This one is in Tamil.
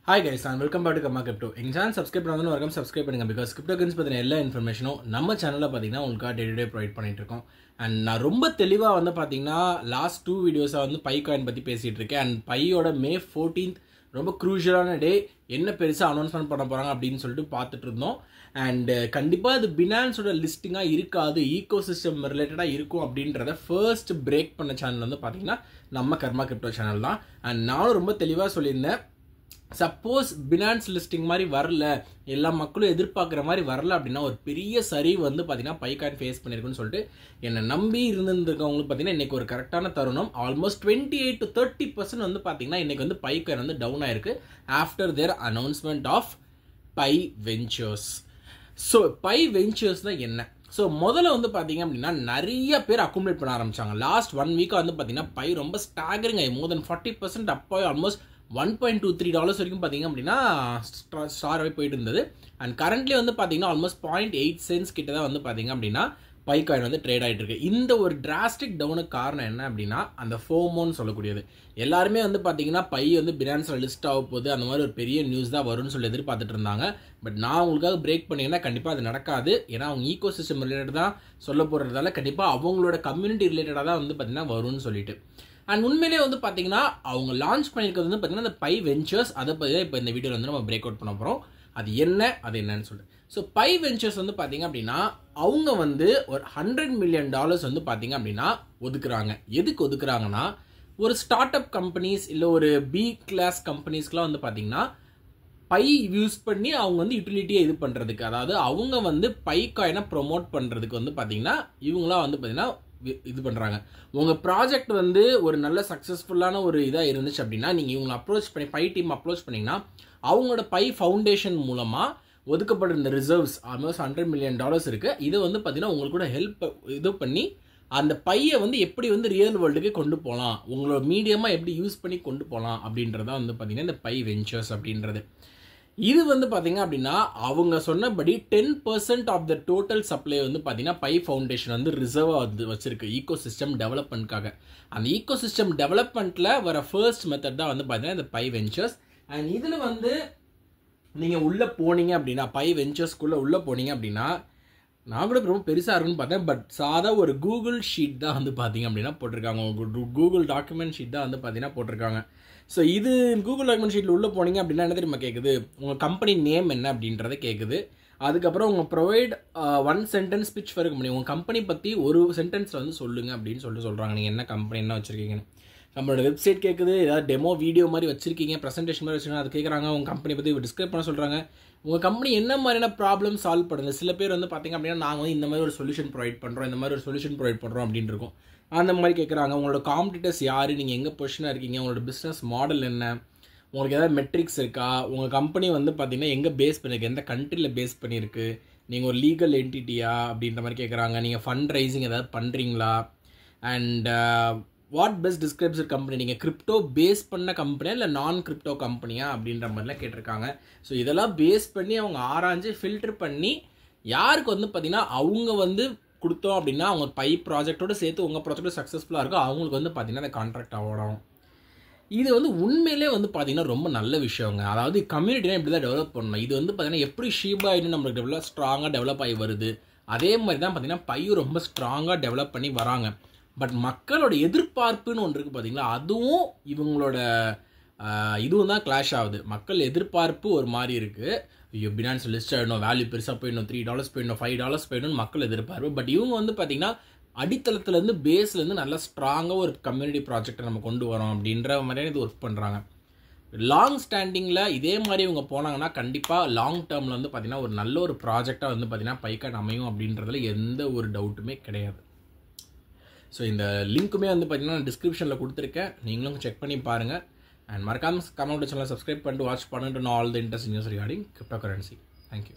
Hi guys and welcome back to Kamma Crypto. எங்க சேனல் சப்ஸ்கிரைப் பண்ணாதவங்க வரகம் சப்ஸ்கிரைப் பண்ணுங்க because cryptocurrency பத்தின எல்லா இன்ஃபர்மேஷனும் நம்ம சேனல்ல பாத்தீங்கன்னா உங்களுக்கு டே டு டே ப்ரொவைட் பண்ணிட்டு இருக்கோம். And நான் ரொம்ப தெளிவா பாத்தீங்கன்னா லாஸ்ட் 2 வீடியோஸா பைகாயின் பத்தி பேசிட்டு இருக்கேன். and பையோட May 14th ரொம்ப க்ரூஷியலான டே, என்ன பெருசா அனௌன்ஸ்மென்ட் பண்ண போறாங்க அப்படின்னு சொல்லிட்டு பார்த்துட்டு இருந்தோம். அண்ட் கண்டிப்பா இது பினான்ஸோட லிஸ்டிங்கா இருக்காது, ஈகோசிஸ்டம் ரிலேட்டடா இருக்கும் அப்படின்றத ஃபர்ஸ்ட் பிரேக் பண்ண சேனல் பாத்தீங்கன்னா நம்ம கர்மா கிரிப்டோ சேனல் தான். அண்ட் நானும் ரொம்ப தெளிவா சொல்லியிருந்தேன், சப்போஸ் பினான்ஸ் லிஸ்டிங் மாதிரி வரல, எல்லா மக்களும் எதிர்பார்க்குற மாதிரி வரல அப்படின்னா ஒரு பெரிய சரிவு பார்த்தீங்கன்னா பைகாயின் ஃபேஸ் பண்ணியிருக்குன்னு சொல்லிட்டு என்னை நம்பி இருந்திருக்கவங்களுக்கு பார்த்தீங்கன்னா இன்றைக்கி ஒரு கரெக்டான தருணம். ஆல்மோஸ்ட் 28 to 30% பார்த்தீங்கன்னா இன்றைக்கி பைகாயின் டவுன் ஆயிருக்கு after their announcement of Pi Ventures. So Pi Ventures தான் என்ன? ஸோ முதல்ல பார்த்தீங்க அப்படின்னா நிறைய பேர் அக்குமுலேட் பண்ண ஆரம்பிச்சாங்க. லாஸ்ட் 1 வீக்காக பார்த்தீங்கன்னா பை ரொம்ப ஸ்டாகரிங் ஆகி மோர் தென் 40% அப்போ ஆல்மோஸ்ட் $1.23 வரைக்கும் பார்த்தீங்க அப்படின்னா ஸ்டாராகவே போயிட்டு இருந்தது. அண்ட் கரண்ட்லி பார்த்தீங்கன்னா ஆல்மோஸ்ட் 0.8 சென்ட்ஸ் கிட்ட தான் பார்த்தீங்க அப்படின்னா பைகாயின் ட்ரேட் ஆகிட்டு இருக்கு. இந்த ஒரு டிராஸ்டிக் டவுனுக்கு காரணம் என்ன அப்படின்னா அந்த ஃபோமோன்னு சொல்லக்கூடியது. எல்லாருமே பார்த்தீங்கன்னா பை பினான்ஸில் லிஸ்ட் ஆக போகுது, அந்த மாதிரி ஒரு பெரிய நியூஸ் தான் வரும்னு சொல்லி எதிர்பார்த்துட்டு இருந்தாங்க. பட் நான் உங்களுக்காக பிரேக் பண்ணிங்கன்னா கண்டிப்பாக அது நடக்காது. ஏன்னா அவங்க ஈகோ சிஸ்டம் ரிலேட்டட் தான் சொல்ல போகிறதால கண்டிப்பாக அவங்களோட கம்யூனிட்டி ரிலேட்டடாக தான் பார்த்தீங்கன்னா வரும்னு சொல்லிட்டு. அண்ட் உண்மையிலே பார்த்தீங்கன்னா அவங்க லான்ச் பண்ணியிருக்கிறது பார்த்தீங்கன்னா அந்த பை வெஞ்சர்ஸ், அதை பற்றி தான் இப்போ இந்த வீடியோவில் நம்ம பிரேக் அவுட் பண்ண போகிறோம். அது என்னன்னு சொல்லிட்டு. ஸோ பை வெஞ்சர்ஸ் பார்த்தீங்க அப்படின்னா அவங்க ஒரு $100 million பார்த்தீங்க அப்படின்னா ஒதுக்குறாங்க. எதுக்கு ஒதுக்குறாங்கன்னா ஒரு ஸ்டார்ட் அப் கம்பெனிஸ் இல்லை ஒரு பி கிளாஸ் கம்பெனிஸ்க்குலாம் பார்த்தீங்கன்னா பை யூஸ் பண்ணி அவங்க யூட்டிலிட்டியை இது பண்ணுறதுக்கு, அதாவது அவங்க பைகாயினை ப்ரொமோட் பண்ணுறதுக்கு பார்த்தீங்கன்னா இவங்களாம் பார்த்தீங்கன்னா இது பண்ணுறாங்க. உங்கள் ப்ராஜெக்ட் ஒரு நல்ல சக்ஸஸ்ஃபுல்லான ஒரு இதாக இருந்துச்சு அப்படின்னா நீங்கள் இவங்களை அப்ரோச் பண்ணி பை டீம் அப்ரோச் பண்ணிங்கன்னா அவங்களோட பை ஃபவுண்டேஷன் மூலமாக ஒதுக்கப்படுற இந்த ரிசர்வ்ஸ் ஆல்மோஸ்ட் $100 million இருக்குது. இதை பார்த்தீங்கன்னா உங்களுக்கு கூட ஹெல்ப் இது பண்ணி அந்த பையை எப்படி ரியல் வேர்ல்டுக்கு கொண்டு போகலாம், உங்களோட மீடியமாக எப்படி யூஸ் பண்ணி கொண்டு போகலாம் அப்படின்றத பார்த்தீங்கன்னா இந்த பை வெஞ்சர்ஸ் அப்படின்றது. இது பார்த்தீங்க அப்படின்னா அவங்க சொன்னபடி 10% ஆஃப் த டோட்டல் சப்ளை பார்த்தீங்கன்னா பை ஃபவுண்டேஷன் ரிசர்வாக வச்சிருக்கு ஈகோ சிஸ்டம் டெவலப்மெண்ட்காக. அந்த ஈகோ சிஸ்டம் டெவலப்மெண்ட்டில் வர ஃபர்ஸ்ட் மெத்தட் தான் பார்த்தீங்கன்னா இந்த பை வெஞ்சர்ஸ். அண்ட் இதில் நீங்கள் உள்ளே போனீங்க அப்படின்னா பை வெஞ்சர்ஸ்குள்ளே உள்ளே போனீங்க அப்படின்னா நான் கூட ரொம்ப பெருசாக இருக்குன்னு பார்த்தேன். பட் சாதா ஒரு கூகுள் ஷீட் தான் பார்த்தீங்க அப்படின்னா போட்டிருக்காங்க. கூகுள் டாக்குமெண்ட் ஷீட் தான் பார்த்தீங்கன்னா போட்டிருக்காங்க. ஸோ இது கூகுள் டாக்குமெண்ட் ஷீட்டில் உள்ளே போனீங்க அப்படின்னா என்ன தெரியுமா கேட்குது, உங்கள் கம்பெனி நேம் என்ன அப்படின்றத கேட்குது. அதுக்கப்புறம் உங்கள் provide 1 sentence pitch for company, உங்கள் கம்பெனி பற்றி ஒரு சென்டென்ஸில் சொல்லுங்கள் அப்படின்னு சொல்கிறாங்க. நீங்கள் என்ன கம்பெனி என்ன வச்சுருக்கீங்கன்னு. நம்மளோட வெப்சைட் கேட்குது, ஏதாவது டெமோ வீடியோ மாதிரி வச்சுருக்கீங்க, ப்ரெசன்டேஷன் மாதிரி வச்சுருக்காங்க, அது கேட்குறாங்க. உங்கள் கம்பெனி பற்றி டிஸ்கிரைப் பண்ண சொல்கிறாங்க. உங்கள் கம்பெனி என்ன மாதிரியான ப்ராப்ளம் சால்வ் பண்ணுங்க. சில பேர் பார்த்தீங்க அப்படின்னா நாங்கள் இந்த மாதிரி ஒரு சொல்யூஷன் ப்ரொவைட் பண்ணுறோம், இந்த மாதிரி ஒரு சொல்யூஷன் ப்ரொவைட் பண்ணுறோம் அப்படின்னு இருக்கும். அந்த மாதிரி கேட்குறாங்க. உங்களோட காம்படிட்டர்ஸ் யார், நீங்கள் எங்கே பொசிஷனாக இருக்கீங்க, உங்களோட பிஸ்னஸ் மாடல் என்ன, உங்களுக்கு ஏதாவது மெட்ரிக்ஸ் இருக்கா, உங்கள் கம்பெனி பார்த்தீங்கன்னா எங்கே பேஸ் பண்ணியிருக்கு, எந்த கண்ட்ரியில் பேஸ் பண்ணியிருக்கு, நீங்கள் ஒரு லீகல் என்டிட்டியா அப்படின்ற மாதிரி கேட்குறாங்க. நீங்கள் ஃபண்ட் ரைசிங் ஏதாவது பண்ணுறீங்களா, and what best describes company, நீங்கள் கிரிப்டோ பேஸ் பண்ண கம்பெனியா இல்லை நான் கிரிப்டோ கம்பெனியா அப்படின்ற மாதிரிலாம் கேட்டிருக்காங்க. ஸோ இதெல்லாம் பேஸ் பண்ணி அவங்க ஆராய்ஞ்சு ஃபில்டர் பண்ணி யாருக்கு பார்த்தீங்கன்னா அவங்க கொடுத்தோம் அப்படின்னா அவங்க பை ப்ராஜெக்டோடு சேர்த்து உங்கள் ப்ராஜெக்ட் சக்ஸஸ்ஃபுல்லாக இருக்கும், அவங்களுக்கு பார்த்தீங்கன்னா அந்த கான்ட்ராக்ட் அவார்ட் ஆகும். இது உண்மையிலே பார்த்தீங்கன்னா ரொம்ப நல்ல விஷயங்க. அதாவது கம்யூனிட்டினா இப்படி தான் டெவலப் பண்ணணும். இது பார்த்தீங்கன்னா எப்படி ஷீபா இன்னும் நம்மளுக்கு ஸ்ட்ராங்காக டெவலப் ஆகி வருது, அதே மாதிரி தான் பார்த்தீங்கன்னா பையும் ரொம்ப ஸ்ட்ராங்காக டெவலப் பண்ணி வராங்க. பட் மக்களோட எதிர்பார்ப்புன்னு ஒன்று இருக்குது பார்த்தீங்களா, அதுவும் இவங்களோட இதுவும் தான் கிளாஷ் ஆகுது. மக்கள் எதிர்பார்ப்பு ஒரு மாதிரி இருக்குது, ஐயோ பினான்ஸ் லிஸ்ட் ஆகிடணும், வேல்யூ பெருசாக போயிடணும், $3 போயிடணும், $5 போயிடணும் மக்கள் எதிர்பார்ப்பு. பட் இவங்க பார்த்தீங்கன்னா அடித்தளத்துலேருந்து பேஸ்லேருந்து நல்லா ஸ்ட்ராங்காக ஒரு கம்யூனிட்டி ப்ராஜெக்டை நம்ம கொண்டு வரோம் அப்படின்ற மாதிரியான இது ஒர்க் பண்ணுறாங்க. லாங் ஸ்டாண்டிங்கில் இதே மாதிரி இவங்க போனாங்கன்னா கண்டிப்பாக லாங் டேர்மில் பார்த்தீங்கன்னா ஒரு நல்ல ஒரு ப்ராஜெக்டாக பார்த்தீங்கன்னா பைகாயின் அமையும் அப்படின்றதுல எந்த ஒரு டவுட்டுமே கிடையாது. ஸோ இந்த லிங்க்குமே பார்த்தீங்கன்னா நான் டிஸ்கிரிப்ஷனில் கொடுத்துருக்கேன், நீங்களும் செக் பண்ணி பாருங்கள். அண்ட் மறக்காம கமெண்ட் சேனலை சப்ஸ்கிரைப் பண்ணிட்டு வாட்ச் பண்ணிட்டு all the interest news regarding crypto currency. Thank you.